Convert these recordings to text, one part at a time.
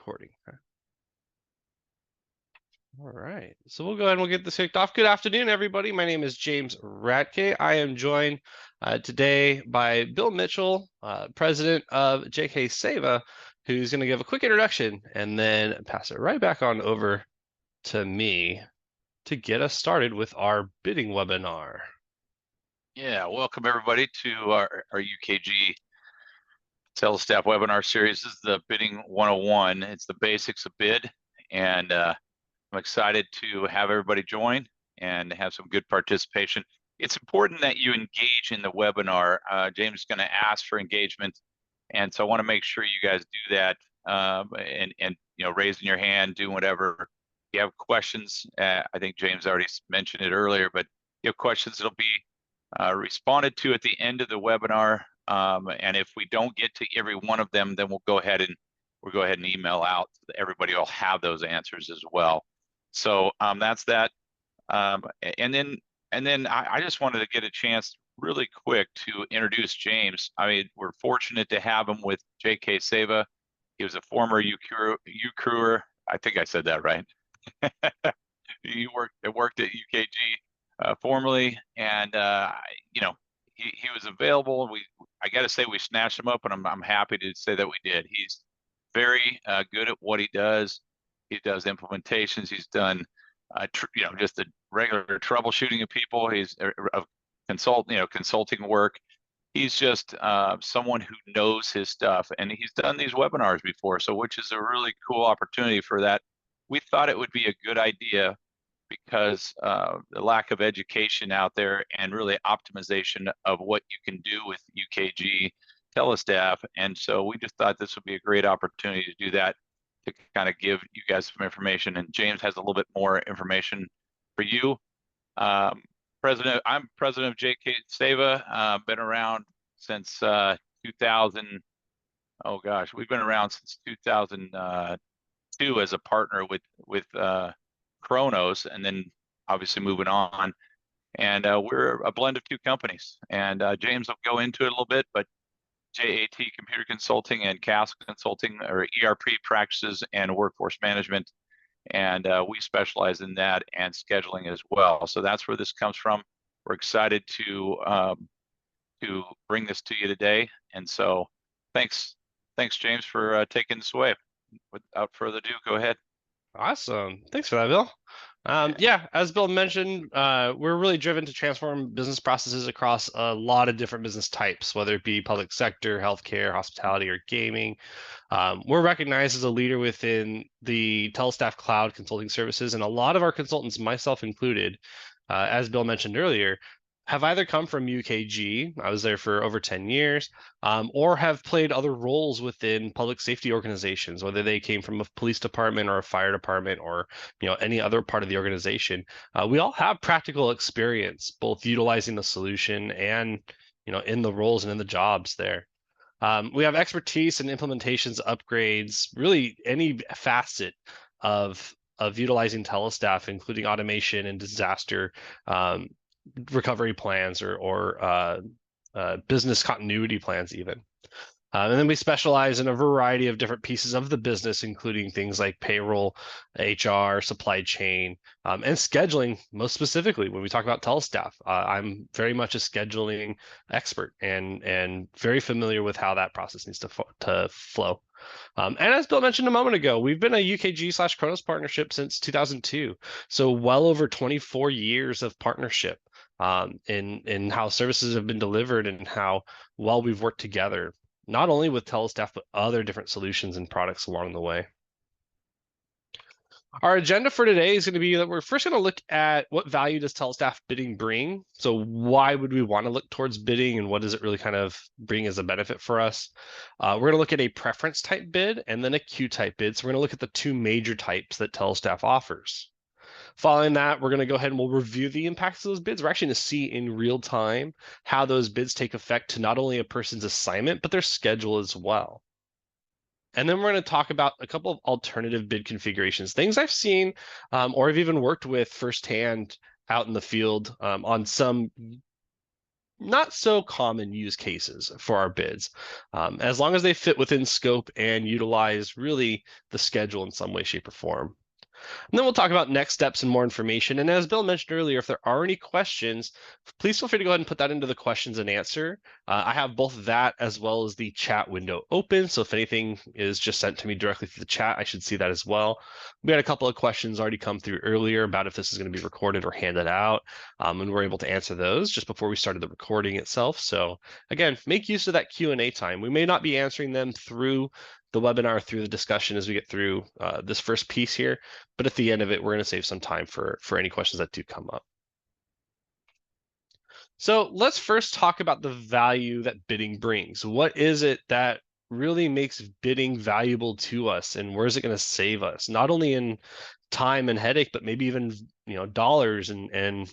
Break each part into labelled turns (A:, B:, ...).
A: recording. Okay. All right, so we'll go ahead and we'll get this kicked off. Good afternoon, everybody. My name is James Ratke. I am joined today by Bill Mitchell, president of JK Seva, who's going to give a quick introduction and then pass it right back on over to me to get us started with our bidding webinar.
B: Yeah, welcome everybody to our UKG TeleStaff webinar series. This is the Bidding 101. It's the basics of bid, and I'm excited to have everybody join and have some good participation. It's important that you engage in the webinar. James is going to ask for engagement, and so I want to make sure you guys do that, and you know, raising your hand, doing whatever. If you have questions, I think James already mentioned it earlier, but if you have questions, it'll be responded to at the end of the webinar, and if we don't get to every one of them, then we'll go ahead and email out. Everybody will have those answers as well. So that's that. And then I just wanted to get a chance really quick to introduce James. I mean, we're fortunate to have him with JK Seva. He was a former UKREWer. I think I said that right. He worked at UKG. Formerly, and you know, he was available. I got to say, we snatched him up, and I'm happy to say that we did. He's very good at what he does. He does implementations. He's done you know, just the regular troubleshooting of people. He's consulting work. He's just someone who knows his stuff, and he's done these webinars before, so which is a really cool opportunity for that. We thought it would be a good idea because the lack of education out there and really optimization of what you can do with UKG TeleStaff. And so we just thought this would be a great opportunity to do that, to kind of give you guys some information. And James has a little bit more information for you. I'm president of JK Seva. Been around since 2000. Oh gosh, we've been around since 2002 as a partner with Kronos, and then obviously moving on. And we're a blend of two companies. And James will go into it a little bit, but JAT Computer Consulting and CAS Consulting are ERP practices and workforce management. And we specialize in that and scheduling as well. So that's where this comes from. We're excited to bring this to you today. And so thanks James for taking this away. Without further ado, go ahead.
A: Awesome. Thanks for that, Bill. Yeah, as Bill mentioned, we're really driven to transform business processes across a lot of different business types, whether it be public sector, healthcare, hospitality, or gaming. We're recognized as a leader within the TeleStaff cloud consulting services, and a lot of our consultants, myself included, as Bill mentioned earlier, have either come from UKG, I was there for over 10 years, or have played other roles within public safety organizations, whether they came from a police department or a fire department or any other part of the organization. We all have practical experience, both utilizing the solution and in the roles and in the jobs there. We have expertise in implementations, upgrades, really any facet of utilizing TeleStaff, including automation and disaster recovery plans or business continuity plans even. And then we specialize in a variety of different pieces of the business, including things like payroll, HR, supply chain, and scheduling. Most specifically, when we talk about TeleStaff, I'm very much a scheduling expert and very familiar with how that process needs to flow. And as Bill mentioned a moment ago, we've been a UKG/Kronos partnership since 2002, so well over 24 years of partnership in how services have been delivered and how well we've worked together, not only with TeleStaff, but other different solutions and products along the way. Our agenda for today is going to be that we're first going to look at what value does TeleStaff bidding bring? So why would we want to look towards bidding, and what does it really kind of bring as a benefit for us? We're going to look at a preference type bid and then a queue type bid. So we're going to look at the two major types that TeleStaff offers. Following that, we're going to go ahead and we'll review the impacts of those bids. We're actually going to see in real time how those bids take effect to not only a person's assignment, but their schedule as well. And then we're going to talk about a couple of alternative bid configurations, things I've seen or I've even worked with firsthand out in the field on some not so common use cases for our bids, as long as they fit within scope and utilize really the schedule in some way, shape, or form. And then we'll talk about next steps and more information. And as Bill mentioned earlier, if there are any questions, please feel free to go ahead and put that into the questions and answer. I have both that as well as the chat window open. So if anything is just sent to me directly through the chat, I should see that as well. We had a couple of questions already come through earlier about if this is going to be recorded or handed out. And we're able to answer those just before we started the recording itself. So again, make use of that Q&A time. We may not be answering them through the webinar, through the discussion as we get through this first piece here, but at the end of it, we're going to save some time for any questions that do come up. So let's first talk about the value that bidding brings. What is it that really makes bidding valuable to us, and where is it going to save us? Not only in time and headache, but maybe even dollars and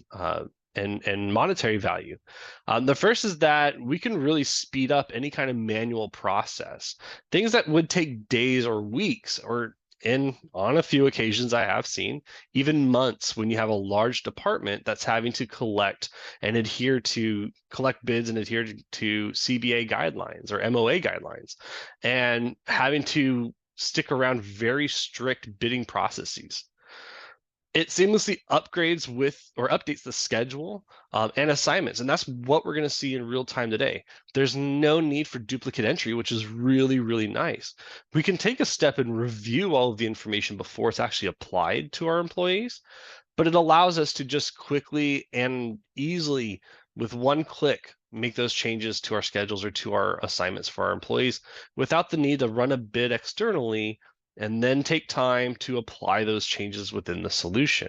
A: monetary value. The first is that we can really speed up any kind of manual process. Things that would take days or weeks, or on a few occasions I have seen, even months when you have a large department that's having to collect bids and adhere to CBA guidelines or MOA guidelines, and having to stick around very strict bidding processes. It seamlessly upgrades with or updates the schedule and assignments, and that's what we're going to see in real time today. There's no need for duplicate entry, which is really, really nice. We can take a step and review all of the information before it's actually applied to our employees, but it allows us to just quickly and easily, with one click, make those changes to our schedules or to our assignments for our employees without the need to run a bid externally and then take time to apply those changes within the solution.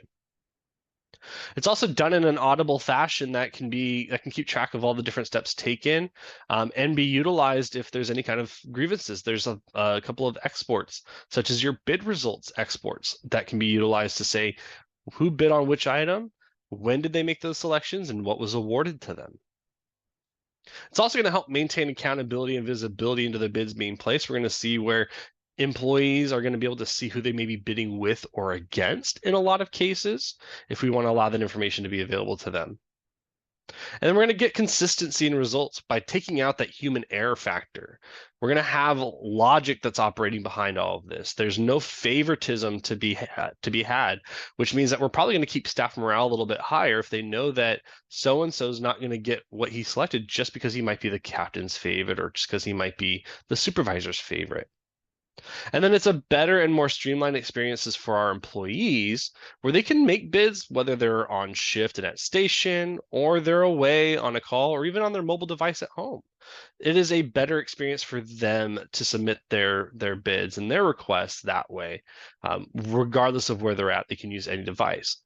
A: It's also done in an audible fashion that can keep track of all the different steps taken, and be utilized if there's any kind of grievances. There's a couple of exports, such as your bid results exports, that can be utilized to say who bid on which item, when did they make those selections, and what was awarded to them. It's also going to help maintain accountability and visibility into the bids being placed. We're going to see where employees are going to be able to see who they may be bidding with or against in a lot of cases, if we want to allow that information to be available to them. And then we're going to get consistency in results by taking out that human error factor. We're going to have logic that's operating behind all of this. There's no favoritism to be had, which means that we're probably going to keep staff morale a little bit higher if they know that so and so is not going to get what he selected just because he might be the captain's favorite or just because he might be the supervisor's favorite. And then it's a better and more streamlined experiences for our employees where they can make bids whether they're on shift and at station or they're away on a call or even on their mobile device at home. It is a better experience for them to submit their bids and their requests that way. Regardless of where they're at, they can use any device.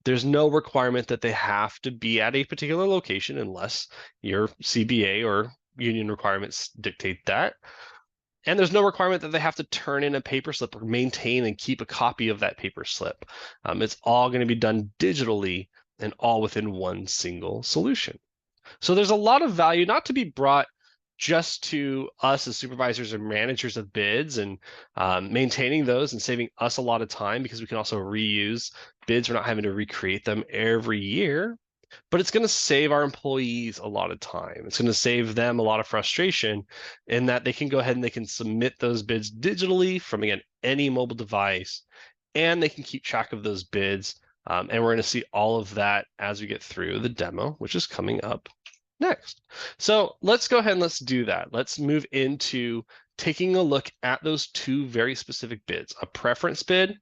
A: There's no requirement that they have to be at a particular location unless your CBA or union requirements dictate that. And there's no requirement that they have to turn in a paper slip or maintain and keep a copy of that paper slip. It's all going to be done digitally and all within one single solution. So there's a lot of value not to be brought just to us as supervisors or managers of bids and maintaining those and saving us a lot of time because we can also reuse bids. We're not having to recreate them every year, but it's going to save our employees a lot of time. It's going to save them a lot of frustration in that they can go ahead and they can submit those bids digitally from, again, any mobile device, and they can keep track of those bids. And we're going to see all of that as we get through the demo, which is coming up next. So let's go ahead and let's do that. Let's move into taking a look at those two very specific bids, a preference bid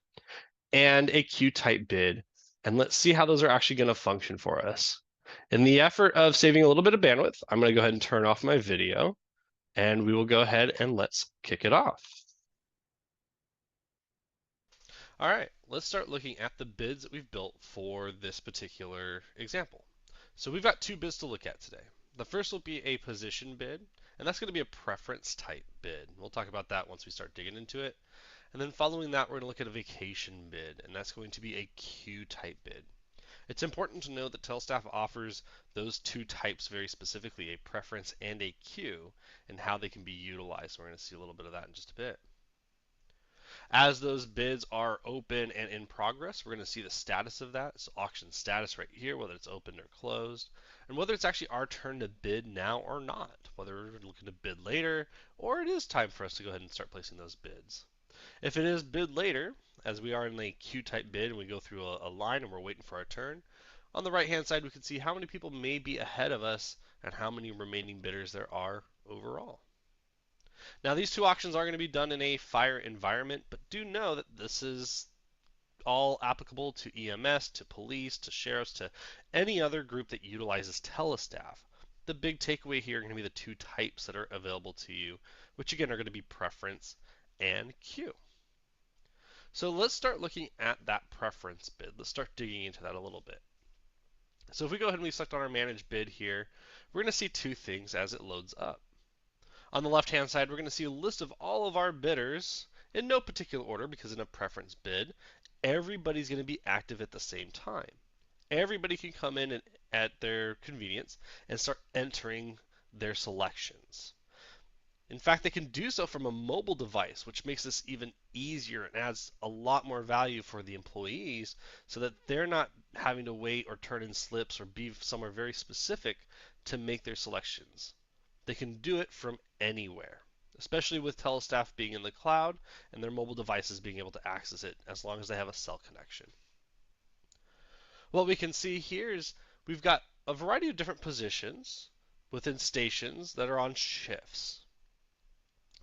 A: and a queue type bid. And let's see how those are actually going to function for us. In the effort of saving a little bit of bandwidth, I'm going to go ahead and turn off my video and we will go ahead and let's kick it off. All right, let's start looking at the bids that we've built for this particular example. So we've got two bids to look at today. The first will be a position bid, and that's going to be a preference type bid. We'll talk about that once we start digging into it. And then following that, we're going to look at a vacation bid, and that's going to be a queue type bid. It's important to know that TeleStaff offers those two types very specifically, a preference and a queue, and how they can be utilized. So we're going to see a little bit of that in just a bit. As those bids are open and in progress, we're going to see the status of that. So auction status right here, whether it's open or closed, and whether it's actually our turn to bid now or not, whether we're looking to bid later, or it is time for us to go ahead and start placing those bids. If it is bid later, as we are in a queue type bid and we go through a line and we're waiting for our turn, on the right hand side we can see how many people may be ahead of us and how many remaining bidders there are overall. Now these two auctions are going to be done in a fire environment, but do know that this is all applicable to EMS, to police, to sheriffs, to any other group that utilizes TeleStaff. The big takeaway here are going to be the two types that are available to you, which again are going to be preference and queue. So let's start looking at that preference bid. Let's start digging into that a little bit. So if we go ahead and we select on our manage bid here, we're going to see two things as it loads up. On the left hand side, we're going to see a list of all of our bidders in no particular order because in a preference bid, everybody's going to be active at the same time. Everybody can come in at their convenience and start entering their selections. In fact, they can do so from a mobile device, which makes this even easier and adds a lot more value for the employees so that they're not having to wait or turn in slips or be somewhere very specific to make their selections. They can do it from anywhere, especially with TeleStaff being in the cloud and their mobile devices being able to access it as long as they have a cell connection. What we can see here is we've got a variety of different positions within stations that are on shifts.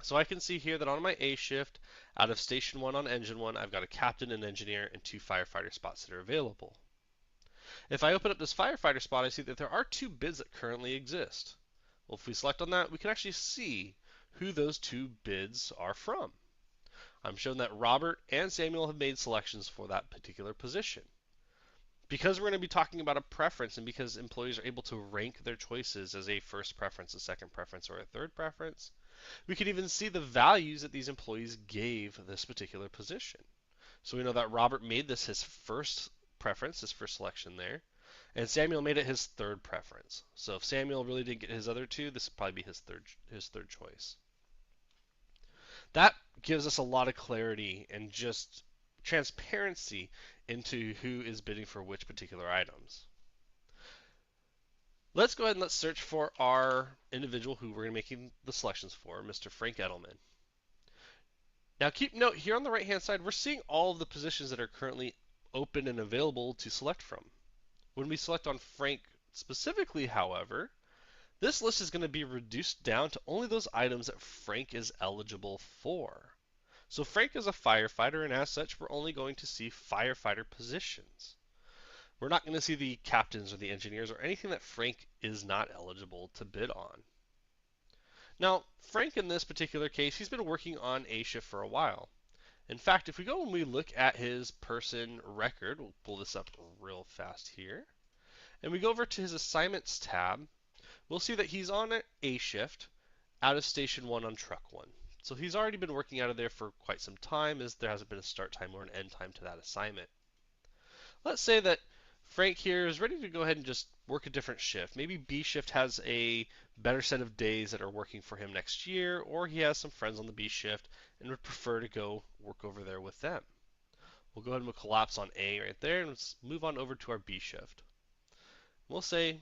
A: So I can see here that on my A shift, out of station 1 on engine 1, I've got a captain, an engineer, and 2 firefighter spots that are available. If I open up this firefighter spot, I see that there are 2 bids that currently exist. Well, if we select on that, we can actually see who those 2 bids are from. I'm shown that Robert and Samuel have made selections for that particular position. Because we're going to be talking about a preference and because employees are able to rank their choices as a first preference, a second preference, or a third preference, we can even see the values that these employees gave this particular position. So we know that Robert made this his first preference, his first selection there, and Samuel made it his third preference. So if Samuel really didn't get his other 2, this would probably be his third choice. That gives us a lot of clarity and just transparency into who is bidding for which particular items. Let's go ahead and let's search for our individual who we're making the selections for, Mr. Frank Edelman. Now keep note here on the right hand side, we're seeing all of the positions that are currently open and available to select from. When we select on Frank specifically, however, this list is going to be reduced down to only those items that Frank is eligible for. So Frank is a firefighter, and as such, we're only going to see firefighter positions. We're not going to see the captains or the engineers or anything that Frank is not eligible to bid on. Now, Frank in this particular case, he's been working on A shift for a while. In fact, if we go and we look at his person record, we'll pull this up real fast here, and we go over to his assignments tab, we'll see that he's on A shift out of station 1 on truck 1. So he's already been working out of there for quite some time as there hasn't been a start time or an end time to that assignment. Let's say that Frank here is ready to go ahead and just work a different shift. Maybe B shift has a better set of days that are working for him next year, or he has some friends on the B shift and would prefer to go work over there with them. We'll go ahead and we'll collapse on A right there and let's move on over to our B shift. We'll say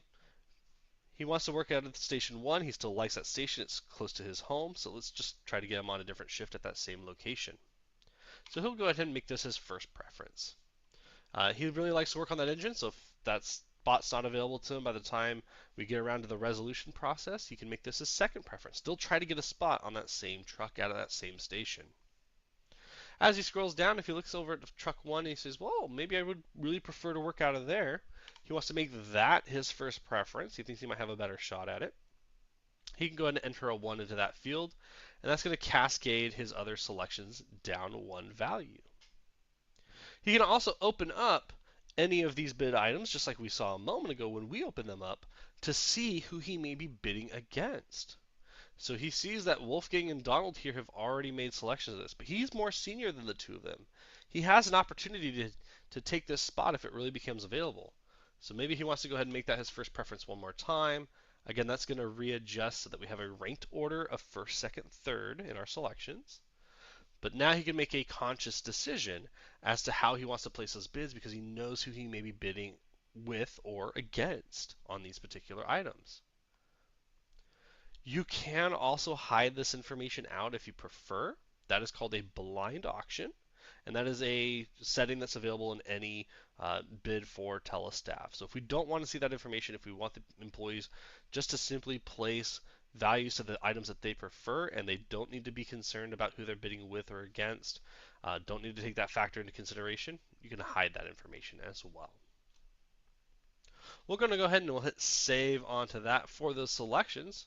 A: he wants to work out at station 1. He still likes that station. It's close to his home, so let's just try to get him on a different shift at that same location. So he'll go ahead and make this his first preference. He really likes to work on that engine, so if that spot's not available to him by the time we get around to the resolution process, he can make this his second preference. Still try to get a spot on that same truck out of that same station. As he scrolls down, if he looks over at truck 1, he says, well, maybe I would really prefer to work out of there. He wants to make that his first preference. He thinks he might have a better shot at it. He can go ahead and enter a 1 into that field, and that's going to cascade his other selections down 1 value. He can also open up any of these bid items, just like we saw a moment ago when we opened them up, to see who he may be bidding against. So he sees that Wolfgang and Donald here have already made selections of this, but he's more senior than the 2 of them. He has an opportunity to take this spot if it really becomes available. So maybe he wants to go ahead and make that his first preference one more time. Again, that's going to readjust so that we have a ranked order of first, second, third in our selections. But now he can make a conscious decision as to how he wants to place those bids because he knows who he may be bidding with or against on these particular items. You can also hide this information out if you prefer. That is called a blind auction, and that is a setting that's available in any bid for TeleStaff. So if we don't want to see that information, if we want the employees just to simply place values to the items that they prefer, and they don't need to be concerned about who they're bidding with or against, don't need to take that factor into consideration, you can hide that information as well. We're going to go ahead and we'll hit save onto that for those selections.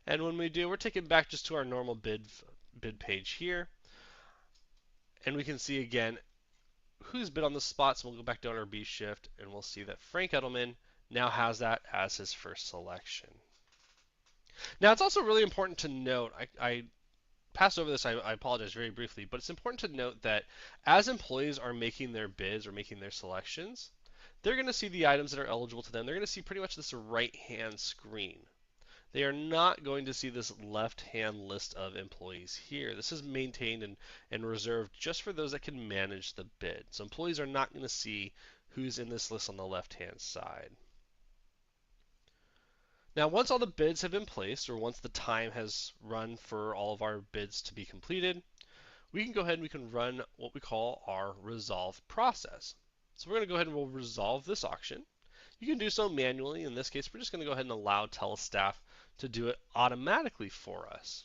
A: And when we do, we're taken back just to our normal bid page here. And we can see again who's bid on the spots. We'll go back down our B shift and we'll see that Frank Edelman now has that as his first selection. Now it's also really important to note, I passed over this, I apologize very briefly, but it's important to note that as employees are making their bids or making their selections, they're going to see the items that are eligible to them. They're going to see pretty much this right-hand screen. They are not going to see this left-hand list of employees here. This is maintained and reserved just for those that can manage the bid. So employees are not going to see who's in this list on the left-hand side. Now, once all the bids have been placed, or once the time has run for all of our bids to be completed, we can go ahead and we can run what we call our resolve process. So we're going to go ahead and we'll resolve this auction. You can do so manually. In this case, we're just going to go ahead and allow TeleStaff to do it automatically for us.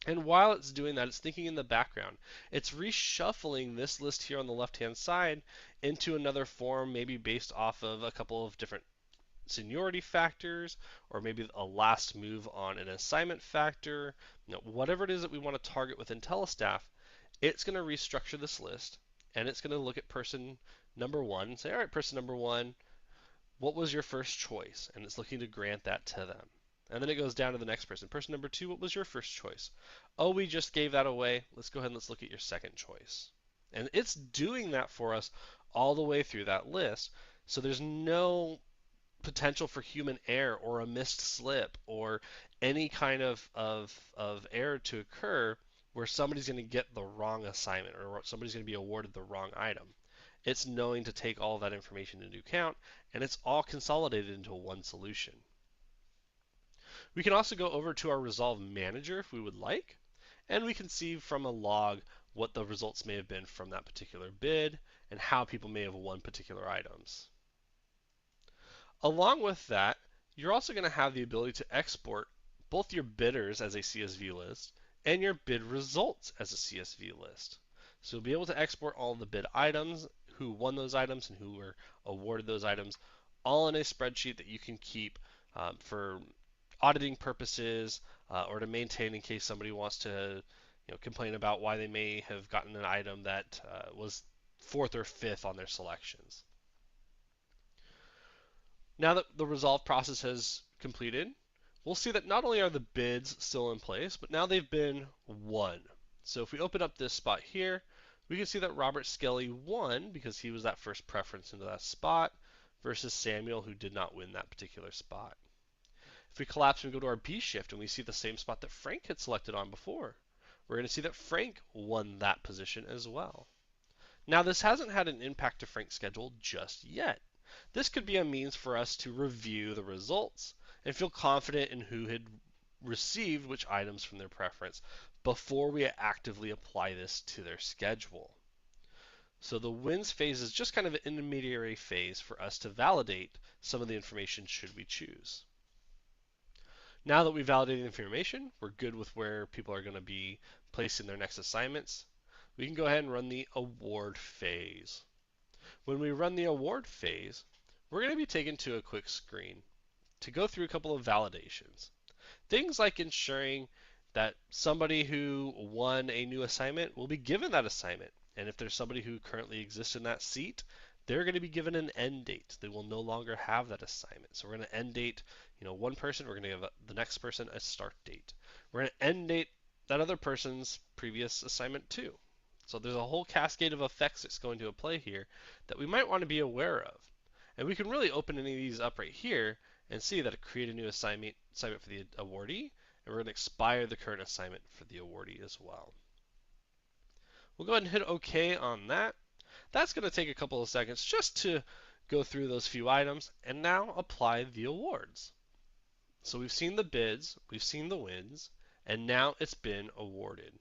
A: And while it's doing that, it's thinking in the background. It's reshuffling this list here on the left-hand side into another form, maybe based off of a couple of different seniority factors, or maybe a last move on an assignment factor. Whatever it is that we want to target within TeleStaff, it's going to restructure this list, and it's going to look at person number one and say, all right, person number one, what was your first choice? And it's looking to grant that to them. And then it goes down to the next person. Person number two, what was your first choice? Oh, we just gave that away. Let's go ahead and let's look at your second choice. And it's doing that for us all the way through that list. So there's no potential for human error or a missed slip or any kind of error to occur where somebody's going to get the wrong assignment or somebody's going to be awarded the wrong item. It's knowing to take all of that information into account, and it's all consolidated into one solution. We can also go over to our Resolve Manager if we would like, and we can see from a log what the results may have been from that particular bid and how people may have won particular items. Along with that, you're also going to have the ability to export both your bidders as a CSV list and your bid results as a CSV list. So you'll be able to export all the bid items, who won those items and who were awarded those items, all in a spreadsheet that you can keep for auditing purposes or to maintain in case somebody wants to complain about why they may have gotten an item that was fourth or fifth on their selections. Now that the resolve process has completed, we'll see that not only are the bids still in place, but now they've been won. So if we open up this spot here, we can see that Robert Skelly won because he was that first preference into that spot versus Samuel, who did not win that particular spot. If we collapse and go to our B shift and we see the same spot that Frank had selected on before, we're going to see that Frank won that position as well. Now, this hasn't had an impact to Frank's schedule just yet. This could be a means for us to review the results and feel confident in who had received which items from their preference before we actively apply this to their schedule. So the wins phase is just kind of an intermediary phase for us to validate some of the information should we choose. Now that we've validated the information, we're good with where people are going to be placed in their next assignments. We can go ahead and run the award phase. When we run the award phase, we're going to be taken to a quick screen to go through a couple of validations. Things like ensuring that somebody who won a new assignment will be given that assignment. And if there's somebody who currently exists in that seat, they're going to be given an end date. They will no longer have that assignment. So we're going to end date, one person. We're going to give the next person a start date. We're going to end date that other person's previous assignment too. So there's a whole cascade of effects that's going to play here that we might want to be aware of. And we can really open any of these up right here and see that it create a new assignment for the awardee, and we're going to expire the current assignment for the awardee as well. We'll go ahead and hit OK on that. That's going to take a couple of seconds just to go through those few items and now apply the awards. So we've seen the bids, we've seen the wins, and now it's been awarded.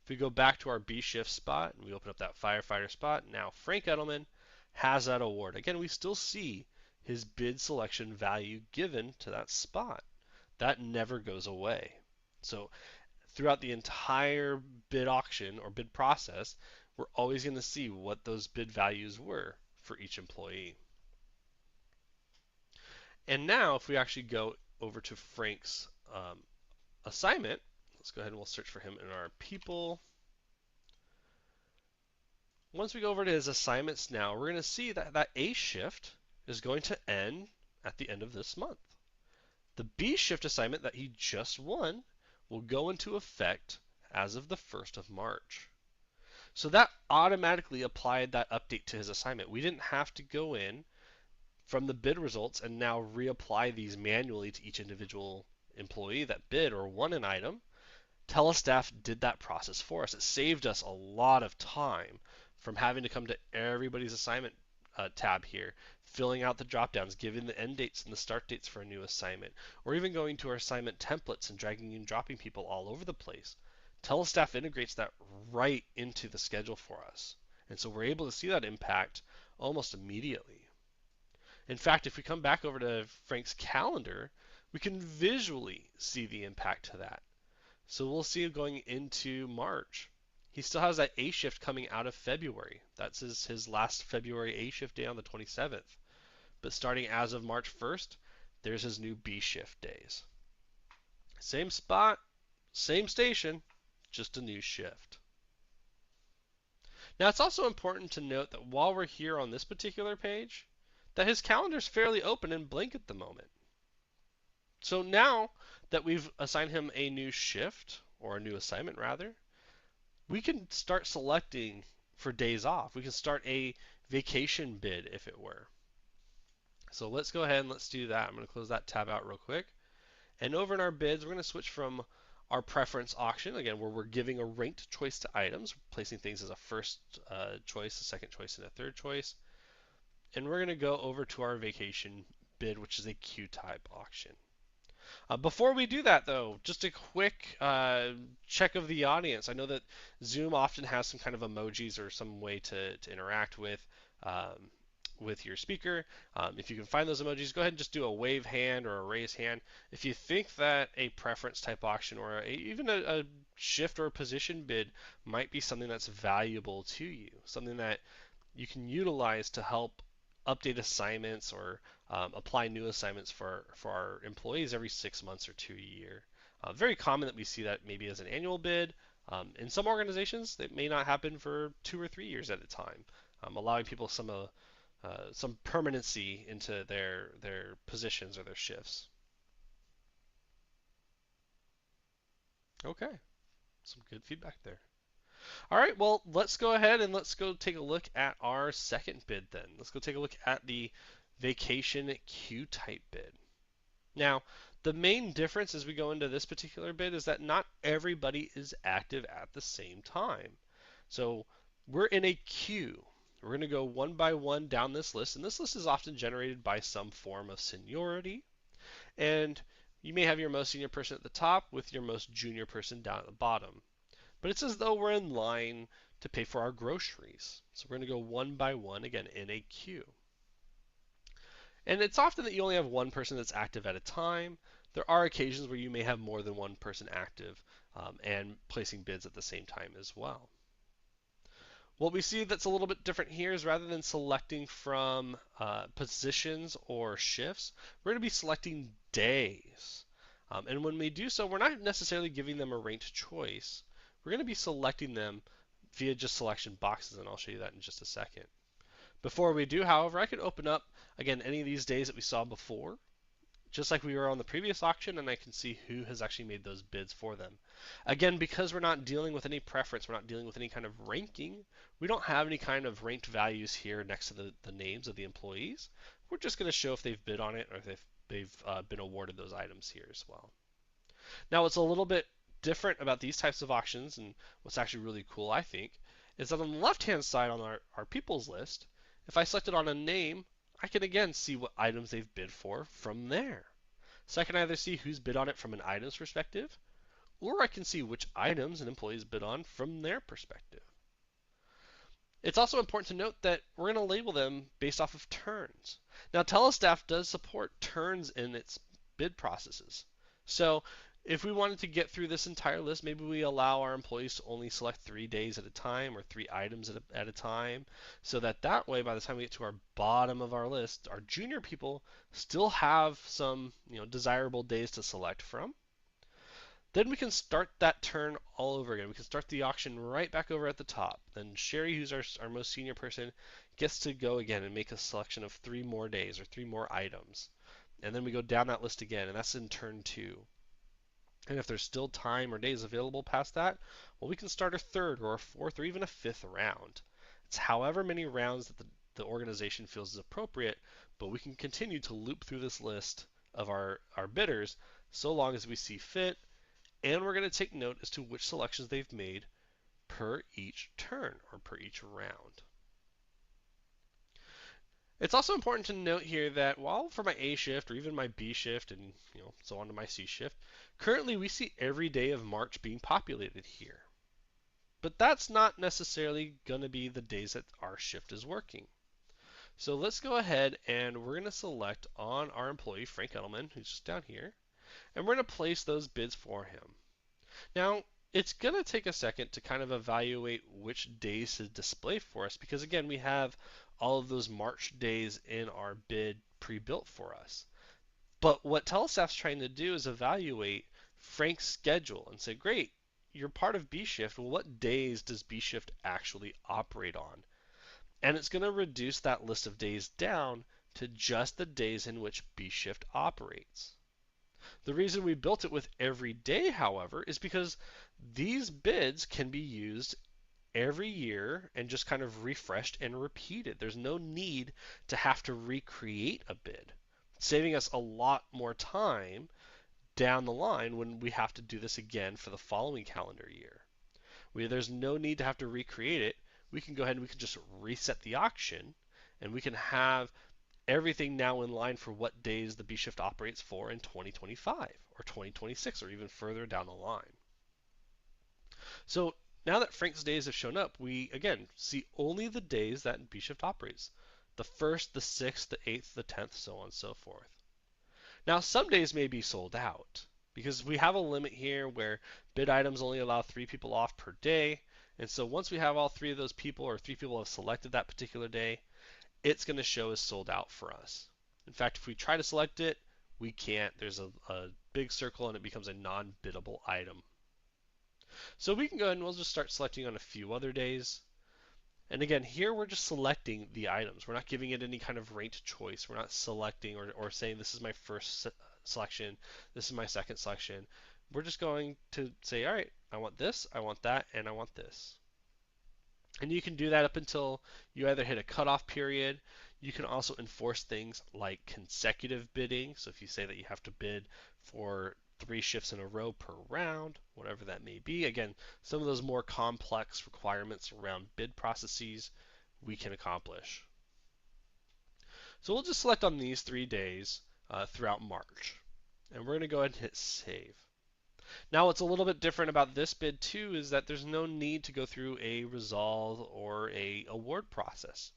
A: If we go back to our B shift spot and we open up that firefighter spot, now Frank Edelman has that award. Again, we still see his bid selection value given to that spot. That never goes away. So throughout the entire bid auction or bid process, we're always going to see what those bid values were for each employee. And now if we actually go over to Frank's assignment, let's go ahead and we'll search for him in our people. Once we go over to his assignments now, we're going to see that that A shift is going to end at the end of this month. The B shift assignment that he just won will go into effect as of the 1st of March. So that automatically applied that update to his assignment. We didn't have to go in from the bid results and now reapply these manually to each individual employee that bid or won an item. TeleStaff did that process for us. It saved us a lot of time from having to come to everybody's assignment tab here, filling out the drop downs, giving the end dates and the start dates for a new assignment, or even going to our assignment templates and dragging and dropping people all over the place. TeleStaff integrates that right into the schedule for us. And so we're able to see that impact almost immediately. In fact, if we come back over to Frank's calendar, we can visually see the impact to that. So we'll see going into March. He still has that A shift coming out of February. That's his last February A shift day on the 27th. But starting as of March 1st, there's his new B shift days. Same spot, same station, just a new shift. Now it's also important to note that while we're here on this particular page, that his calendar is fairly open and blank at the moment. So now that we've assigned him a new shift, or a new assignment rather, we can start selecting for days off. We can start a vacation bid if it were. So let's go ahead and let's do that. I'm going to close that tab out real quick. And over in our bids, we're going to switch from our preference auction, again, where we're giving a ranked choice to items, placing things as a first choice, a second choice, and a third choice. And we're going to go over to our vacation bid, which is a Q-type auction. Before we do that, though, just a quick check of the audience. I know that Zoom often has some kind of emojis or some way to interact with your speaker. If you can find those emojis, go ahead and just do a wave hand or a raise hand. If you think that a preference type auction or even a shift or a position bid might be something that's valuable to you, something that you can utilize to help update assignments or apply new assignments for our employees every 6 months or to a year. Very common that we see that maybe as an annual bid. In some organizations, that may not happen for 2 or 3 years at a time, allowing people some permanency into their positions or their shifts. Okay, some good feedback there. All right, well, let's go ahead and let's go take a look at our second bid then. Let's go take a look at the vacation Q-type bid. Now, the main difference as we go into this particular bid is that not everybody is active at the same time. So we're in a queue. We're going to go one by one down this list, and this list is often generated by some form of seniority. And you may have your most senior person at the top with your most junior person down at the bottom. But it's as though we're in line to pay for our groceries. So we're going to go one by one, again, in a queue. And it's often that you only have one person that's active at a time. There are occasions where you may have more than one person active and placing bids at the same time as well. What we see that's a little bit different here is rather than selecting from positions or shifts, we're going to be selecting days. And when we do so, we're not necessarily giving them a ranked choice. We're going to be selecting them via just selection boxes, and I'll show you that in just a second. Before we do, however, I could open up, again, any of these days that we saw before, just like we were on the previous auction, and I can see who has actually made those bids for them. Again, because we're not dealing with any preference, we're not dealing with any kind of ranking, we don't have any kind of ranked values here next to the names of the employees. We're just going to show if they've bid on it or if they've been awarded those items here as well. Now, what's a little bit different about these types of auctions, and what's actually really cool, I think, is that on the left-hand side on our people's list, if I select it on a name, I can again see what items they've bid for from there. So I can either see who's bid on it from an items perspective, or I can see which items an employee's bid on from their perspective. It's also important to note that we're going to label them based off of turns. Now, TeleStaff does support turns in its bid processes. So if we wanted to get through this entire list, maybe we allow our employees to only select 3 days at a time or 3 items at a time, so that way, by the time we get to our bottom of our list, our junior people still have some desirable days to select from. Then we can start that turn all over again. We can start the auction right back over at the top. Then Sherry, who's our most senior person, gets to go again and make a selection of 3 more days or 3 more items. And then we go down that list again, and that's in turn 2. And if there's still time or days available past that, well, we can start a third or a fourth or even a fifth round. It's however many rounds that the organization feels is appropriate, but we can continue to loop through this list of our bidders so long as we see fit, and we're going to take note as to which selections they've made per each turn or per each round. It's also important to note here that while for my A shift or even my B shift and so on to my C shift, currently we see every day of March being populated here. But that's not necessarily going to be the days that our shift is working. So let's go ahead and we're going to select on our employee, Frank Edelman, who's just down here, and we're going to place those bids for him. Now, it's going to take a second to kind of evaluate which days to display for us because, again, we have all of those March days in our bid pre-built for us. But what TeleStaff's trying to do is evaluate Frank's schedule and say, great, you're part of B shift. Well, what days does B shift actually operate on? And it's going to reduce that list of days down to just the days in which B shift operates. The reason we built it with every day, however, is because these bids can be used every year and just kind of refreshed and repeated. There's no need to have to recreate a bid, saving us a lot more time down the line when we have to do this again for the following calendar year. There's no need to have to recreate it. We can go ahead and we can just reset the auction, and we can have everything now in line for what days the B shift operates for in 2025 or 2026 or even further down the line. So now that Frank's days have shown up, we again see only the days that B shift operates. The 1st, the 6th, the 8th, the 10th, so on and so forth. Now some days may be sold out because we have a limit here where bid items only allow 3 people off per day. And so once we have all 3 of those people or 3 people have selected that particular day, it's going to show as sold out for us. In fact, if we try to select it, we can't. There's a big circle and it becomes a non-biddable item. So we can go ahead and we'll just start selecting on a few other days. And again, here we're just selecting the items. We're not giving it any kind of ranked choice. We're not selecting or saying this is my first selection, this is my second selection. We're just going to say, all right, I want this, I want that, and I want this. And you can do that up until you either hit a cutoff period. You can also enforce things like consecutive bidding. So if you say that you have to bid for 3 shifts in a row per round, whatever that may be. Again, some of those more complex requirements around bid processes we can accomplish. So we'll just select on these 3 days throughout March. And we're going to go ahead and hit save. Now what's a little bit different about this bid too is that there's no need to go through a resolve or a award process.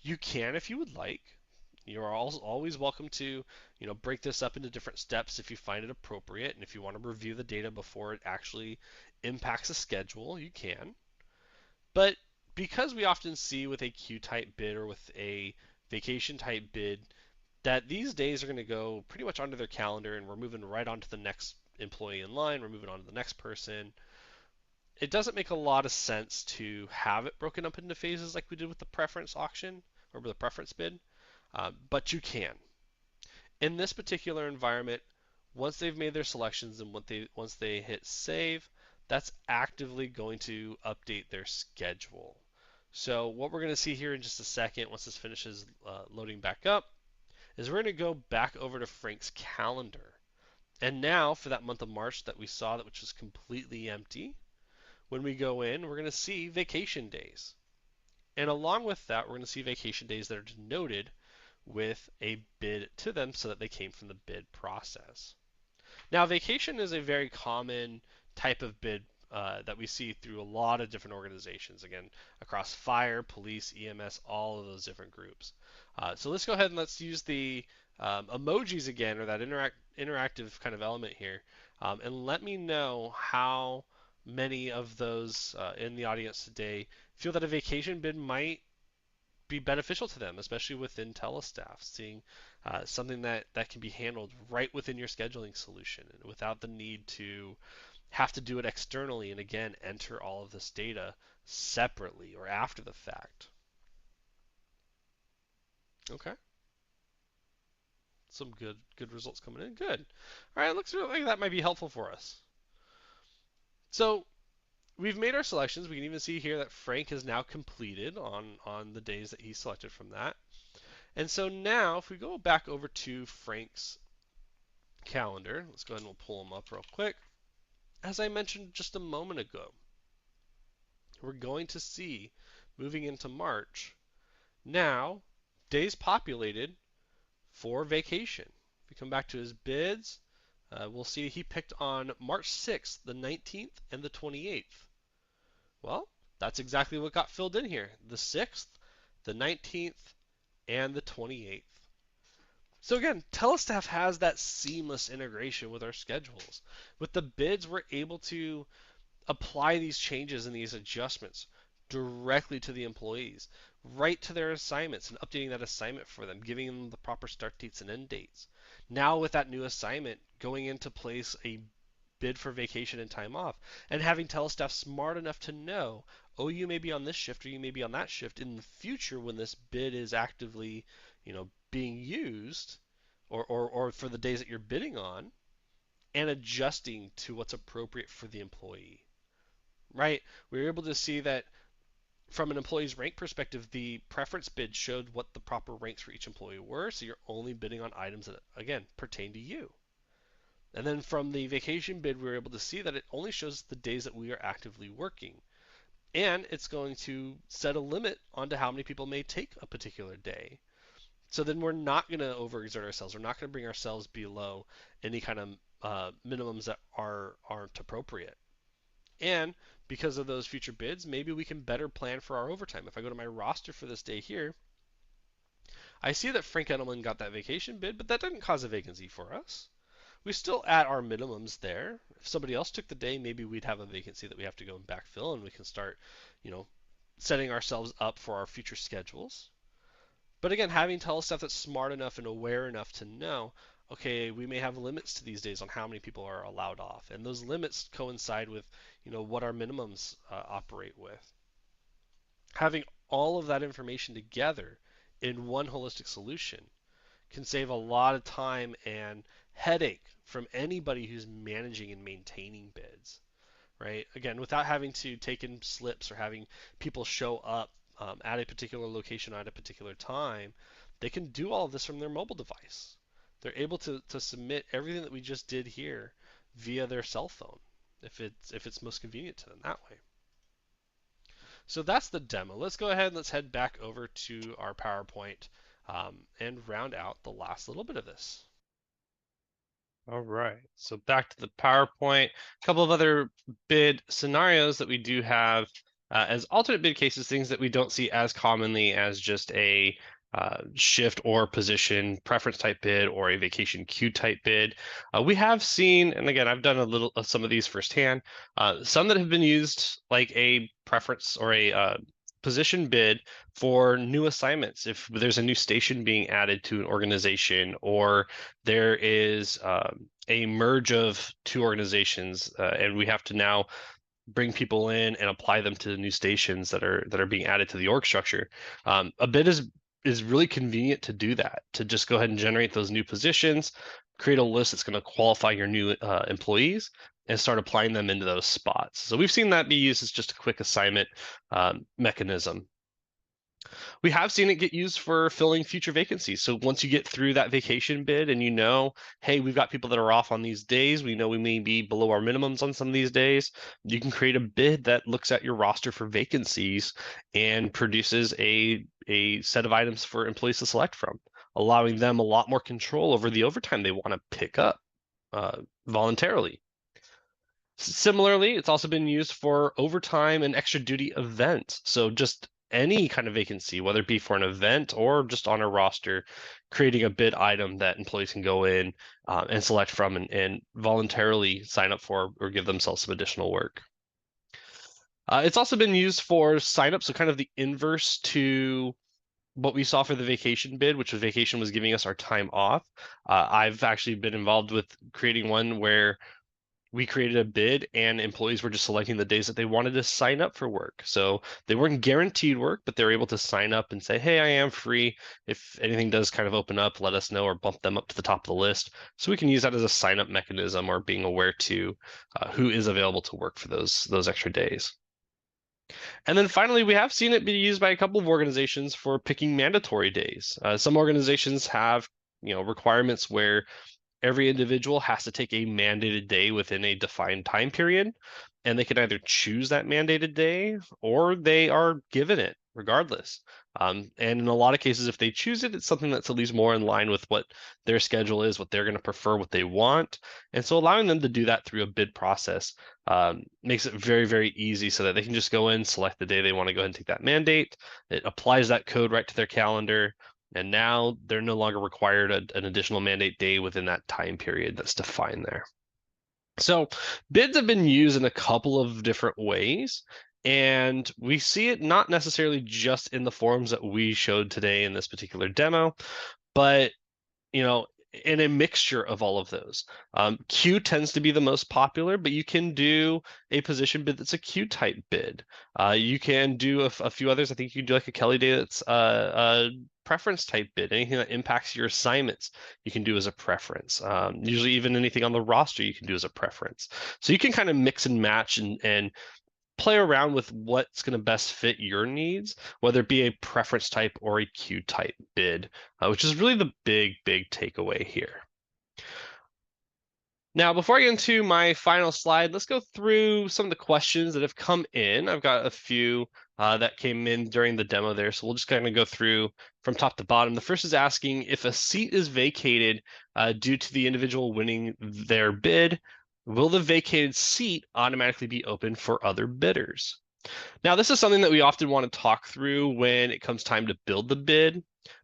A: You can if you would like. You're always welcome to break this up into different steps if you find it appropriate, and if you want to review the data before it actually impacts a schedule, you can. But because we often see with a queue type bid or with a vacation type bid that these days are going to go pretty much onto their calendar and we're moving right on to the next employee in line, we're moving on to the next person, it doesn't make a lot of sense to have it broken up into phases like we did with the preference auction or with the preference bid, but you can. In this particular environment, once they've made their selections and once they hit save, that's actively going to update their schedule. So what we're going to see here in just a second, once this finishes loading back up, is we're going to go back over to Frank's calendar. And now for that month of March that we saw, which was completely empty, when we go in, we're going to see vacation days. And along with that, we're going to see vacation days that are denoted with a bid to them so that they came from the bid process. Now, vacation is a very common type of bid that we see through a lot of different organizations, again, across fire, police, EMS, all of those different groups. So let's go ahead and let's use the emojis again, or that interactive kind of element here, and let me know how many of those in the audience today feel that a vacation bid might be beneficial to them, especially within TeleStaff, seeing something that can be handled right within your scheduling solution without the need to have to do it externally and again enter all of this data separately or after the fact. Okay, some good results coming in. Good. All right, looks like that might be helpful for us. So we've made our selections. We can even see here that Frank has now completed on the days that he selected from that. And so now, if we go back over to Frank's calendar, let's go ahead and we'll pull them up real quick. As I mentioned just a moment ago, we're going to see, moving into March, now days populated for vacation. If we come back to his bids, we'll see he picked on March 6th, the 19th, and the 28th. Well, that's exactly what got filled in here. The 6th, the 19th, and the 28th. So again, TeleStaff has that seamless integration with our schedules. With the bids, we're able to apply these changes and these adjustments directly to the employees, right to their assignments, and updating that assignment for them, giving them the proper start dates and end dates. Now with that new assignment, going into place a bid for vacation and time off, and having TeleStaff smart enough to know, oh, you may be on this shift or you may be on that shift in the future when this bid is actively, being used, or for the days that you're bidding on, and adjusting to what's appropriate for the employee. Right? We were able to see that from an employee's rank perspective, the preference bid showed what the proper ranks for each employee were, so you're only bidding on items that, again, pertain to you. And then from the vacation bid, we were able to see that it only shows the days that we are actively working. And it's going to set a limit onto how many people may take a particular day. So then we're not going to overexert ourselves. We're not going to bring ourselves below any kind of minimums that aren't appropriate. And because of those future bids, maybe we can better plan for our overtime. If I go to my roster for this day here, I see that Frank Edelman got that vacation bid, but that didn't cause a vacancy for us. We still at our minimums there. If somebody else took the day, maybe we'd have a vacancy that we have to go and backfill, and we can start, setting ourselves up for our future schedules. But again, having TeleStaff that's smart enough and aware enough to know, okay, we may have limits to these days on how many people are allowed off, and those limits coincide with, what our minimums operate with. Having all of that information together in one holistic solution can save a lot of time and headache from anybody who's managing and maintaining bids, right? Again, without having to take in slips or having people show up at a particular location at a particular time, they can do all of this from their mobile device. They're able to submit everything that we just did here via their cell phone if it's most convenient to them that way. So that's the demo. Let's go ahead and let's head back over to our PowerPoint and round out the last little bit of this. All right, so back to the PowerPoint. A couple of other bid scenarios that we do have as alternate bid cases, things that we don't see as commonly as just a shift or position preference type bid or a vacation queue type bid. We have seen, and again, I've done a little of some of these firsthand, some that have been used like a preference or a position bid for new assignments. If there's a new station being added to an organization, or there is a merge of two organizations, and we have to now bring people in and apply them to the new stations that are being added to the org structure. A bid is really convenient to do that, to just go ahead and generate those new positions, create a list that's going to qualify your new employees, and start applying them into those spots. So we've seen that be used as just a quick assignment mechanism. We have seen it get used for filling future vacancies. So once you get through that vacation bid and you know, hey, we've got people that are off on these days, we know we may be below our minimums on some of these days, you can create a bid that looks at your roster for vacancies and produces a set of items for employees to select from, allowing them a lot more control over the overtime they want to pick up voluntarily. Similarly, it's also been used for overtime and extra duty events. So just any kind of vacancy, whether it be for an event or just on a roster, creating a bid item that employees can go in and select from and voluntarily sign up for or give themselves some additional work. It's also been used for sign up, so kind of the inverse to what we saw for the vacation bid, which was vacation was giving us our time off. I've actually been involved with creating one where we created a bid and employees were just selecting the days that they wanted to sign up for work. So they weren't guaranteed work, but they were able to sign up and say, hey, I am free. If anything does kind of open up, let us know or bump them up to the top of the list. So we can use that as a sign up mechanism or being aware to who is available to work for those extra days. And then finally, we have seen it be used by a couple of organizations for picking mandatory days. Some organizations have requirements where every individual has to take a mandated day within a defined time period, and they can either choose that mandated day or they are given it regardless. And in a lot of cases, if they choose it, it's something that's at least more in line with what their schedule is, what they're going to prefer, what they want. And so allowing them to do that through a bid process makes it very, very easy so that they can just go in, select the day they want to go ahead and take that mandate. It applies that code right to their calendar. And now they're no longer required an additional mandate day within that time period that's defined there. So bids have been used in a couple of different ways, and we see it not necessarily just in the forms that we showed today in this particular demo, but in a mixture of all of those. Q tends to be the most popular, but you can do a position bid that's a Q type bid. You can do a few others. I think you can do like a Kelly day that's a preference type bid. Anything that impacts your assignments, you can do as a preference. Usually even anything on the roster, you can do as a preference. So you can kind of mix and match and play around with what's going to best fit your needs, whether it be a preference type or a queue type bid, which is really the big takeaway here. Now, before I get into my final slide, let's go through some of the questions that have come in. I've got a few that came in during the demo there, so we'll just kind of go through from top to bottom. The first is asking if a seat is vacated due to the individual winning their bid, will the vacated seat automatically be open for other bidders? Now, this is something that we often want to talk through when it comes time to build the bid,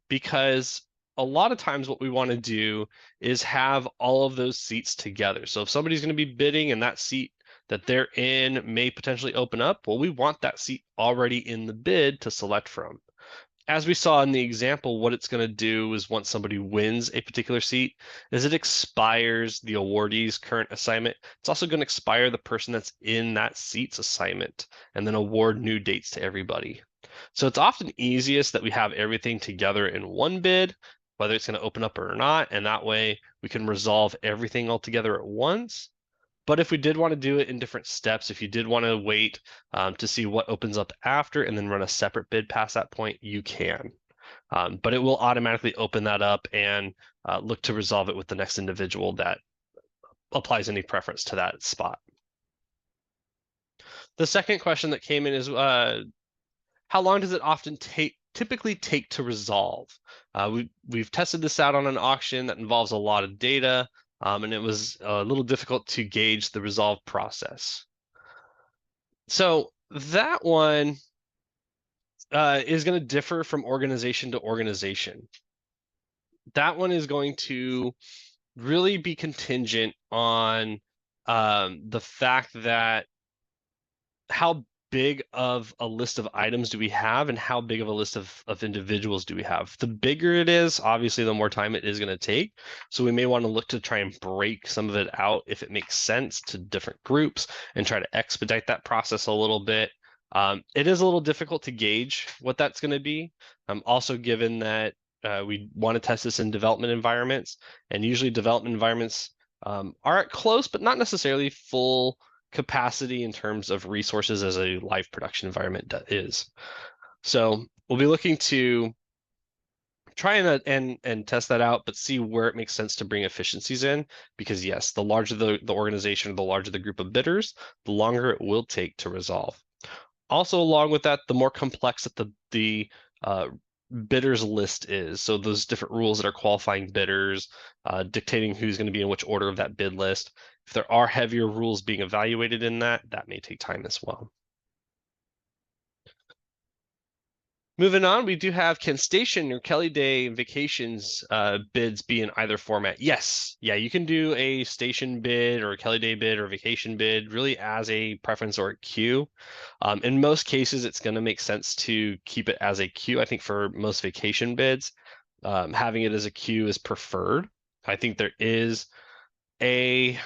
A: because a lot of times what we want to do is have all of those seats together. So if somebody's going to be bidding and that seat that they're in may potentially open up, well, we want that seat already in the bid to select from. As we saw in the example, what it's going to do is once somebody wins a particular seat, is it expires the awardee's current assignment. It's also going to expire the person that's in that seat's assignment and then award new dates to everybody. So it's often easiest that we have everything together in one bid, whether it's going to open up or not, and that way we can resolve everything all together at once. But if we did want to do it in different steps, if you did want to wait to see what opens up after and then run a separate bid past that point, you can. But it will automatically open that up and look to resolve it with the next individual that applies any preference to that spot. The second question that came in is how long does it typically take to resolve? We've tested this out on an auction that involves a lot of data. And it was a little difficult to gauge the resolve process. So that one is going to differ from organization to organization. That one is going to really be contingent on the fact that how big of a list of items do we have and how big of a list of individuals do we have. The bigger it is, obviously, the more time it is going to take. So we may want to look to try and break some of it out if it makes sense to different groups and try to expedite that process a little bit. It is a little difficult to gauge what that's going to be. Also, given that we want to test this in development environments, and usually development environments are at close, but not necessarily full capacity in terms of resources as a live production environment is. So We'll be looking to try and test that out, but see where it makes sense to bring efficiencies in. Because yes, the larger the organization, or the larger the group of bidders, the longer it will take to resolve. Also, along with that, the more complex that the bidders list is. So those different rules that are qualifying bidders, dictating who's going to be in which order of that bid list. If there are heavier rules being evaluated in that, that may take time as well. Moving on, we do have, can station or Kelly Day vacations bids be in either format? Yes. Yeah, you can do a station bid or a Kelly Day bid or vacation bid really as a preference or a queue. In most cases, it's going to make sense to keep it as a queue. I think for most vacation bids, having it as a queue is preferred. I think there is a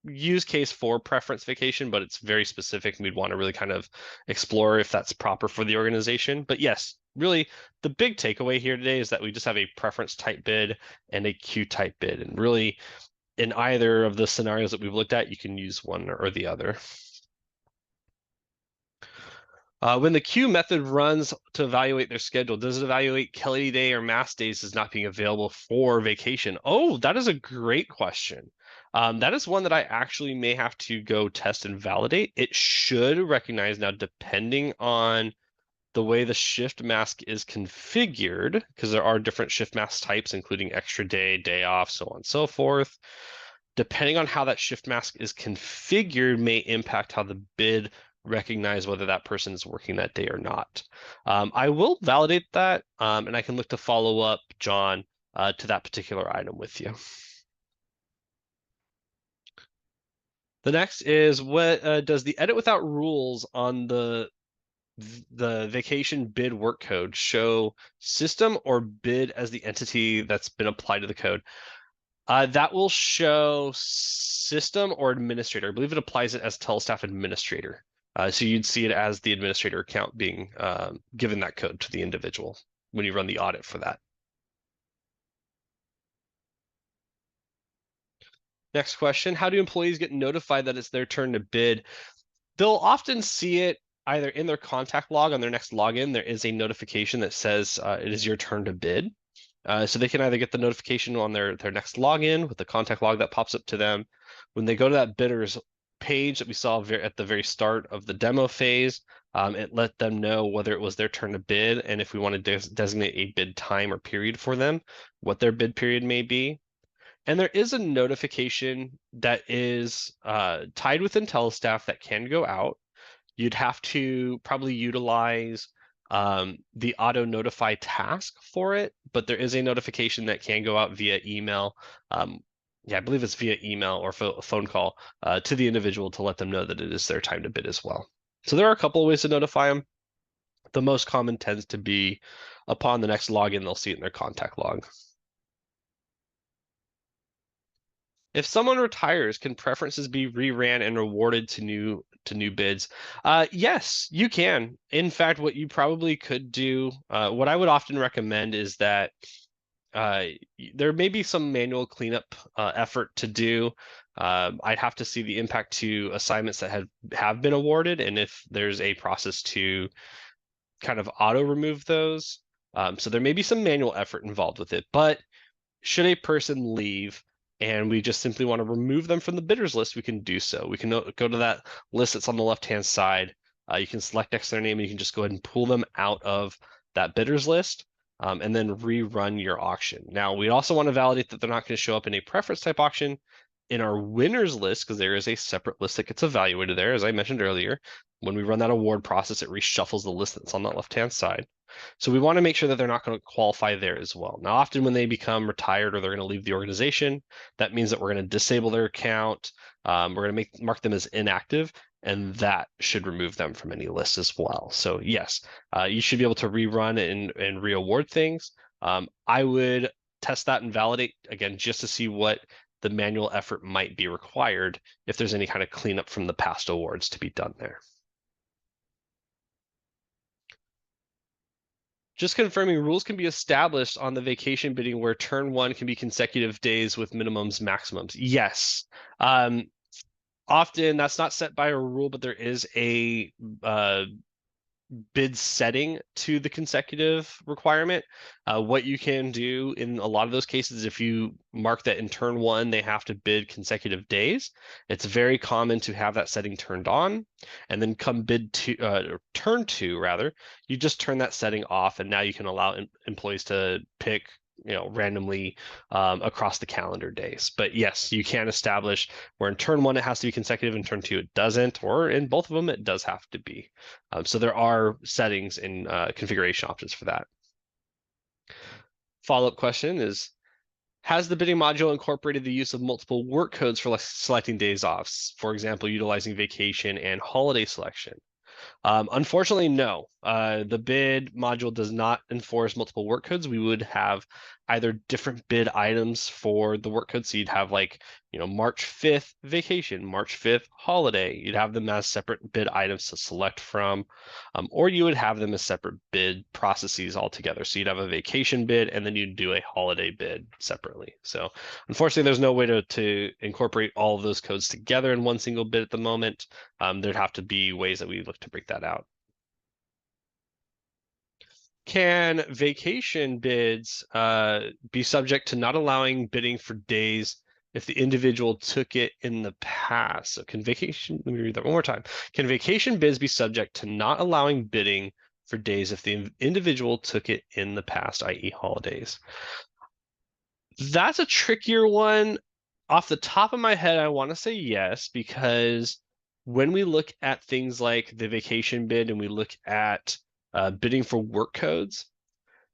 A: use case for preference vacation, but it's very specific and we'd want to really kind of explore if that's proper for the organization. But yes, really the big takeaway here today is that we just have a preference type bid and a queue type bid. And really in either of the scenarios that we've looked at, you can use one or the other. When the queue method runs to evaluate their schedule, does it evaluate Kelly Day or mass days as not being available for vacation? Oh, that is a great question. That is one that I actually may have to go test and validate. It should recognize now, depending on the way the shift mask is configured, because there are different shift mask types, including extra day, day off, so on and so forth. Depending on how that shift mask is configured may impact how the bid recognize whether that person is working that day or not. I will validate that, and I can look to follow up, John, to that particular item with you. The next is, what does the edit without rules on the vacation bid work code show system or bid as the entity that's been applied to the code? That will show system or administrator. I believe it applies it as TeleStaff administrator. So you'd see it as the administrator account being given that code to the individual when you run the audit for that. Next question, how do employees get notified that it's their turn to bid? They'll often see it either in their contact log on their next login. There is a notification that says it is your turn to bid. So they can either get the notification on their next login with the contact log that pops up to them. When they go to that bidders page that we saw at the very start of the demo phase, it let them know whether it was their turn to bid and if we want to designate a bid time or period for them, what their bid period may be. And there is a notification that is tied within TeleStaff that can go out. You'd have to probably utilize the auto notify task for it, but there is a notification that can go out via email. Yeah, I believe it's via email or phone call to the individual to let them know that it is their time to bid as well. So there are a couple of ways to notify them. The most common tends to be upon the next login, they'll see it in their contact log. If someone retires, can preferences be reran and rewarded to new bids? Yes, you can. In fact, what you probably could do, what I would often recommend is that there may be some manual cleanup effort to do. I'd have to see the impact to assignments that have been awarded, and if there's a process to kind of auto remove those. So there may be some manual effort involved with it, but should a person leave and we just simply want to remove them from the bidders list, we can do so. We can go to that list that's on the left-hand side. You can select next to their name and you can just go ahead and pull them out of that bidders list and then rerun your auction. Now, we also want to validate that they're not going to show up in a preference type auction in our winners list, because there is a separate list that gets evaluated there, as I mentioned earlier. When we run that award process, it reshuffles the list that's on that left-hand side. So we want to make sure that they're not going to qualify there as well. Now, often when they become retired or they're going to leave the organization, that means that we're going to disable their account. We're going to mark them as inactive, and that should remove them from any list as well. So yes, you should be able to rerun and re-award things. I would test that and validate, again, just to see what the manual effort might be required if there's any kind of cleanup from the past awards to be done there. Just confirming, rules can be established on the vacation bidding where turn one can be consecutive days with minimums, maximums. Yes. Often that's not set by a rule, but there is a bid setting to the consecutive requirement. What you can do in a lot of those cases, if you mark that in turn one, they have to bid consecutive days, it's very common to have that setting turned on, and then come turn two rather, you just turn that setting off, and now you can allow employees to pick randomly across the calendar days. But yes, you can establish where in turn one it has to be consecutive, in turn two it doesn't, or in both of them it does have to be. So there are settings and configuration options for that. Follow-up question is, has the bidding module incorporated the use of multiple work codes for selecting days off? For example, utilizing vacation and holiday selection. Unfortunately, no. The bid module does not enforce multiple work codes. We would have either different bid items for the work code. So you'd have like, March 5th vacation, March 5th holiday. You'd have them as separate bid items to select from, or you would have them as separate bid processes altogether. So you'd have a vacation bid and then you'd do a holiday bid separately. So unfortunately, there's no way to incorporate all of those codes together in one single bid at the moment. There'd have to be ways that we look to break that out. Can vacation bids be subject to not allowing bidding for days if the individual took it in the past? So let me read that one more time. Can vacation bids be subject to not allowing bidding for days if the individual took it in the past, i.e. holidays? That's a trickier one. Off the top of my head, I want to say yes, because when we look at things like the vacation bid and we look at bidding for work codes,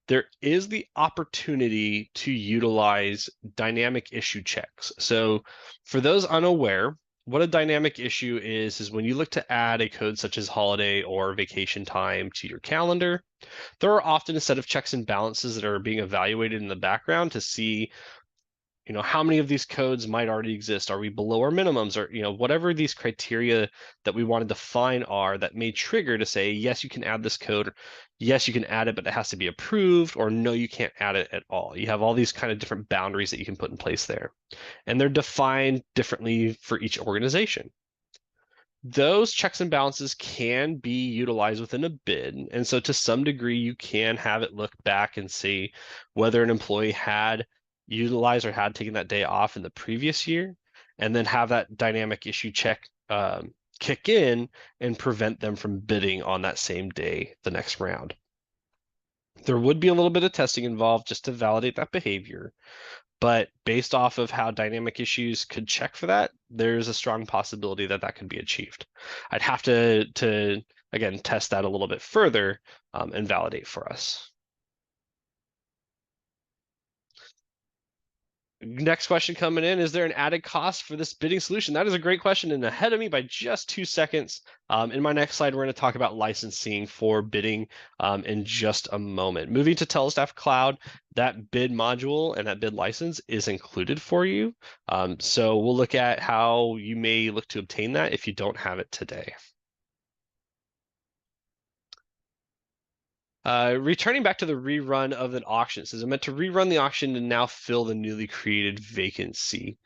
A: there is the opportunity to utilize dynamic issue checks. So for those unaware, what a dynamic issue is when you look to add a code such as holiday or vacation time to your calendar, there are often a set of checks and balances that are being evaluated in the background to see how many of these codes might already exist. Are we below our minimums, or whatever these criteria that we want to define are that may trigger to say, yes, you can add this code, yes, you can add it, but it has to be approved, or no, you can't add it at all. You have all these kind of different boundaries that you can put in place there, and they're defined differently for each organization. Those checks and balances can be utilized within a bid. And so to some degree, you can have it look back and see whether an employee had utilized or had taken that day off in the previous year, and then have that dynamic issue check kick in and prevent them from bidding on that same day the next round. There would be a little bit of testing involved just to validate that behavior. But based off of how dynamic issues could check for that, there's a strong possibility that that could be achieved. I'd have to again, test that a little bit further and validate for us. Next question coming in, is there an added cost for this bidding solution? That is a great question and ahead of me by just 2 seconds. In my next slide, we're going to talk about licensing for bidding in just a moment. Moving to TeleStaff Cloud, that bid module and that bid license is included for you. So we'll look at how you may look to obtain that if you don't have it today. Returning back to the rerun of an auction, it says it meant to rerun the auction and now fill the newly created vacancy.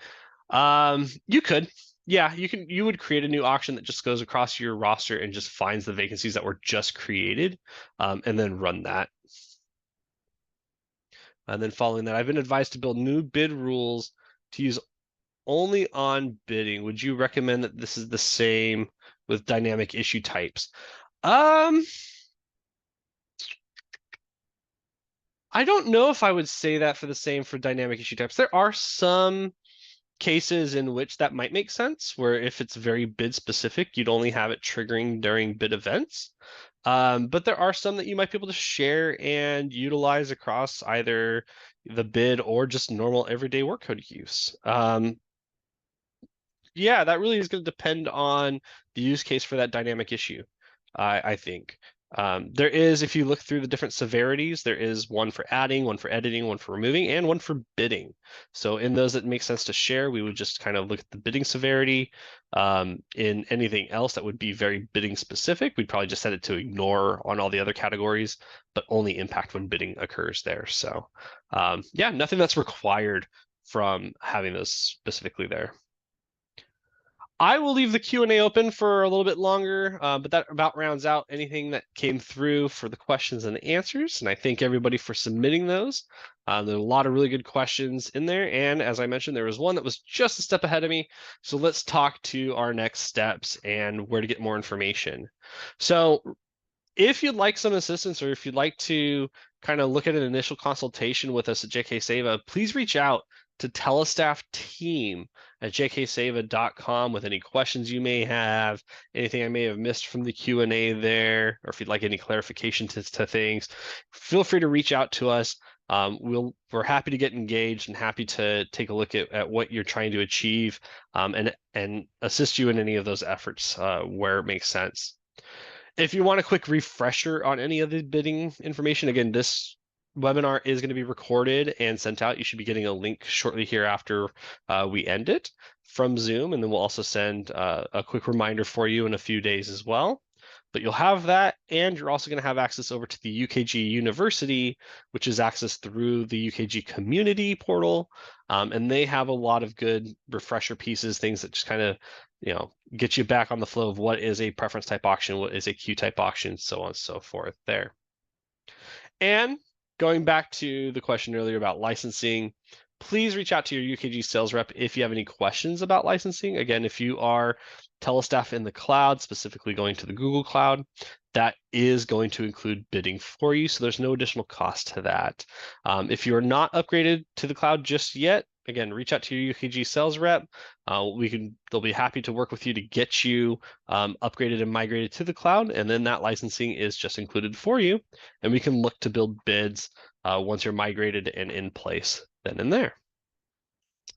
A: You could, yeah, you would create a new auction that just goes across your roster and just finds the vacancies that were just created, and then run that. And then following that, I've been advised to build new bid rules to use only on bidding. Would you recommend that this is the same with dynamic issue types? I don't know if I would say that for the same for dynamic issue types. There are some cases in which that might make sense, where if it's very bid specific, you'd only have it triggering during bid events. But there are some that you might be able to share and utilize across either the bid or just normal everyday work code use. Yeah, that really is going to depend on the use case for that dynamic issue, I think. There is, if you look through the different severities, there is one for adding, one for editing, one for removing, and one for bidding. So in those that make sense to share, we would just kind of look at the bidding severity. In anything else that would be very bidding specific, we'd probably just set it to ignore on all the other categories, but only impact when bidding occurs there. So yeah, nothing that's required from having those specifically there. I will leave the Q&A open for a little bit longer, but that about rounds out anything that came through for the questions and answers. And I thank everybody for submitting those. There are a lot of really good questions in there. And as I mentioned, there was one that was just a step ahead of me. So let's talk to our next steps and where to get more information. So if you'd like some assistance or if you'd like to kind of look at an initial consultation with us at JK Seva, please reach out to TeleStaff team at jkseva.com with any questions you may have, anything I may have missed from the Q&A there, or if you'd like any clarification to things, feel free to reach out to us. We're happy to get engaged and happy to take a look at what you're trying to achieve and assist you in any of those efforts where it makes sense. If you want a quick refresher on any of the bidding information, again, this webinar is going to be recorded and sent out. You should be getting a link shortly here after we end it from Zoom, and then we'll also send a quick reminder for you in a few days as well. But you'll have that, and you're also going to have access over to the UKG University, which is access through the UKG community portal. And they have a lot of good refresher pieces, things that just kind of get you back on the flow of what is a preference type auction, what is a queue type auction, so on and so forth there. And going back to the question earlier about licensing, please reach out to your UKG sales rep if you have any questions about licensing. Again, if you are TeleStaff in the cloud, specifically going to the Google Cloud, that is going to include bidding for you, so there's no additional cost to that. If you're not upgraded to the cloud just yet, again, reach out to your UKG sales rep. They'll be happy to work with you to get you upgraded and migrated to the cloud, and then that licensing is just included for you, and we can look to build bids once you're migrated and in place then and there.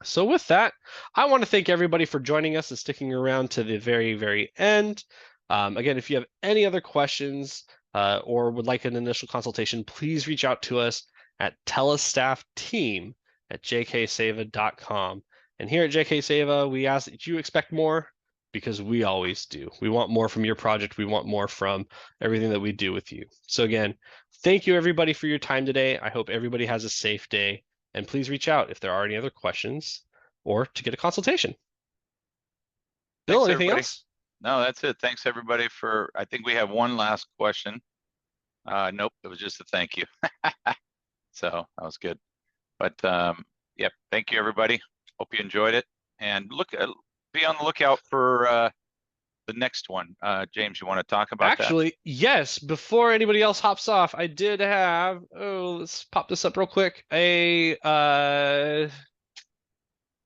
A: So with that, I want to thank everybody for joining us and sticking around to the very, very end. Again, if you have any other questions or would like an initial consultation, please reach out to us at telestaffteam@jkseva.com. And here at JK Seva, we ask that you expect more because we always do. We want more from your project. We want more from everything that we do with you. So again, thank you everybody for your time today. I hope everybody has a safe day. And please reach out if there are any other questions or to get a consultation. Bill,
B: Thanks,
A: anything
B: everybody.
A: else?
B: No, that's it. Thanks, everybody, I think we have one last question. Nope, it was just a thank you. So that was good. But yeah, thank you, everybody. Hope you enjoyed it. And be on the lookout for the next one. James, you want to talk about that?
A: Actually, yes. Before anybody else hops off, I did have, let's pop this up real quick.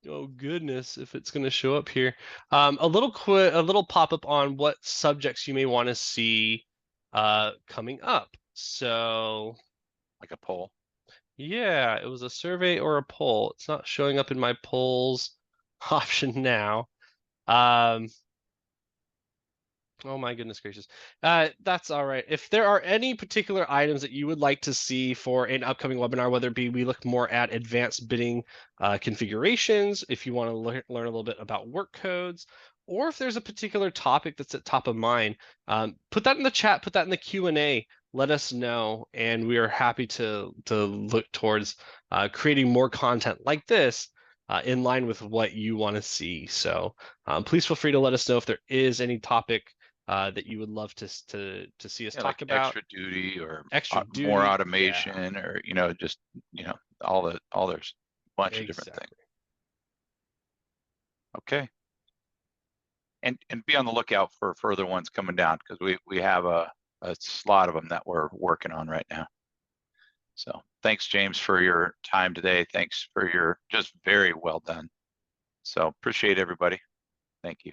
A: Oh goodness, if it's going to show up here. A little pop-up on what subjects you may want to see coming up. So,
B: Like a poll.
A: yeah, it was a survey or a poll. It's not showing up in my polls option now. Oh my goodness gracious. That's all right. If there are any particular items that you would like to see for an upcoming webinar, whether it be we look more at advanced bidding configurations, if you want to learn a little bit about work codes, or if there's a particular topic that's at top of mind, put that in the chat, put that in the Q&A, let us know, and we are happy to look towards creating more content like this in line with what you want to see. So please feel free to let us know if there is any topic that you would love to see us talk
B: like
A: about.
B: Extra duty or
A: Duty,
B: more automation, or just all there's a bunch of different things. Okay. And be on the lookout for further ones coming down, because we have a slot of them that we're working on right now. So thanks, James, for your time today. Thanks for your just very well done. So appreciate everybody. Thank you.